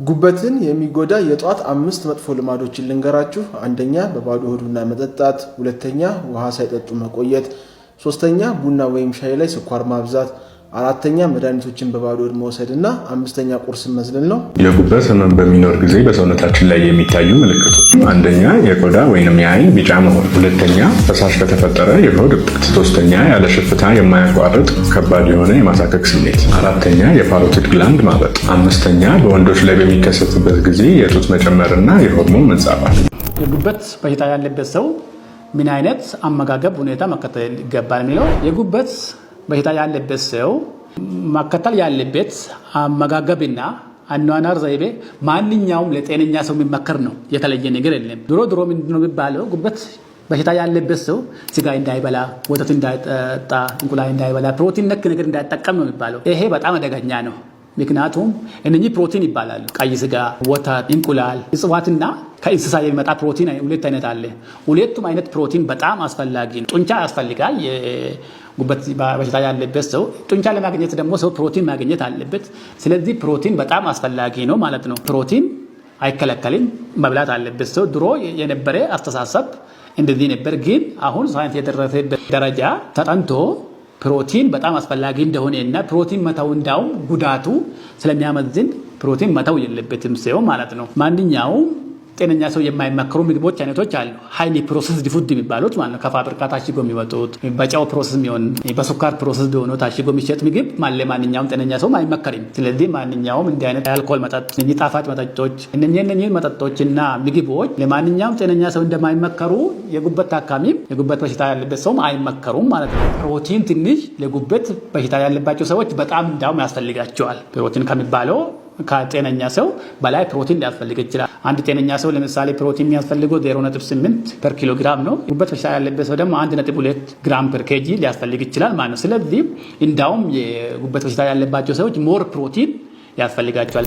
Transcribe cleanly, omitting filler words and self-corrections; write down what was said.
ጉበትን የሚጎዳ የጧት 5 መጥፎ ልማዶችን ልንገራችሁ። አንደኛ በባዶ ሆድና መጠጣት፣ ሁለተኛ ውሃ ሳይጠጡ መቆየት፣ ሶስተኛ ቡና ወይም ሻይ ላይ ስኳር ማብዛት፣ አራተኛ መድኃኒቶችን በባዶ ሆድ መውሰድና አምስተኛ ቁርስ መዝለል ነው። የጉበት ህመም በሚኖር ጊዜ በሰውነታችን ላይ የሚታዩ ምልክቶች፣ አንደኛ የቆዳ ወይንም የአይን ቢጫ መሆን፣ ሁለተኛ ፈሳሽ ከተፈጠረ የሆድ እብጠት፣ ሶስተኛ ያለ ሽፍታ የማያቋርጥ ከባድ የሆነ የማሳከክ ስሜት፣ አራተኛ የፓሮቲድ ግላንድ ማበጥ፣ አምስተኛ በወንዶች ላይ በሚከሰትበት ጊዜ የጡት መጨመርና የሆርሞን መንጻባት። የጉበት በሽታ ያለበት ሰው ምን አይነት አመጋገብ ሁኔታ መከተል ይገባል የሚለው የጉበት በሽታ ያለበት ሰው መከተል ያለበት አመጋገብና አኗኗር ዘይቤ ማንኛውም ለጤነኛ ሰው የሚመከር ነው። የተለየ ነገር የለም። ድሮ ምንድነው የሚባለው? ጉበት በሽታ ያለበት ሰው ስጋ እንዳይበላ፣ ወተት እንዳይጠጣ፣ እንቁላል እንዳይበላ፣ ፕሮቲን ነክ ነገር እንዳይጠቀም ነው የሚባለው። ይሄ በጣም አደገኛ ነው። ምክንያቱም እነኚህ ፕሮቲን ይባላሉ። ቀይ ስጋ፣ ወተት፣ እንቁላል፣ እጽዋትና ከእንስሳ የሚመጣ ፕሮቲን ሁለት አይነት አለ። ሁለቱም አይነት ፕሮቲን በጣም አስፈላጊ ነው። ጡንቻ ያስፈልጋል። የጉበት በሽታ ያለበት ሰው ጡንቻ ለማግኘት ደግሞ ሰው ፕሮቲን ማግኘት አለበት። ስለዚህ ፕሮቲን በጣም አስፈላጊ ነው ማለት ነው። ፕሮቲን አይከለከልም፣ መብላት አለበት ሰው። ድሮ የነበረ አስተሳሰብ እንደዚህ ነበር። ግን አሁን ሳይንስ የደረሰበት ደረጃ ተጠንቶ ፕሮቲን በጣም አስፈላጊ እንደሆነ እና ፕሮቲን መተው እንዳውም ጉዳቱ ስለሚያመዝን ፕሮቲን መተው የለበትም ሰው ማለት ነው። ማንኛውም ጤነኛ ሰው የማይመከሩ ምግቦች አይነቶች አሉ። ሃይሊ ፕሮሰስድ ፉድ የሚባሉት ማለት ነው። ከፋብሪካ ታሽጎ የሚወጡት በጨው ፕሮሰስ የሚሆን በሱካር ፕሮሰስ ሆኖ ታሽጎ የሚሸጥ ምግብ ማንኛውም ጤነኛ ሰው አይመከርም። ስለዚህ ማንኛውም እንዲህ አይነት የአልኮል መጠጥ፣ ጣፋጭ መጠጦች፣ እነኚህ መጠጦችና ምግቦች ለማንኛውም ጤነኛ ሰው እንደማይመከሩ የጉበት ታካሚም የጉበት በሽታ ያለበት ሰውም አይመከሩም ማለት ነው። ፕሮቲን ትንሽ ለጉበት በሽታ ያለባቸው ሰዎች በጣም እንዳውም ያስፈልጋቸዋል። ፕሮቲን ከሚባለው ከጤነኛ ሰው በላይ ፕሮቲን ሊያስፈልግ ይችላል። አንድ ጤነኛ ሰው ለምሳሌ ፕሮቲን የሚያስፈልገው 0.8 ፐር ኪሎ ግራም ነው። ጉበት በሽታ ያለበት ሰው ደግሞ 1.2 ግራም ፐር ኬጂ ሊያስፈልግ ይችላል ማለት ነው። ስለዚህ እንዳውም የጉበት በሽታ ያለባቸው ሰዎች ሞር ፕሮቲን ያስፈልጋቸዋል።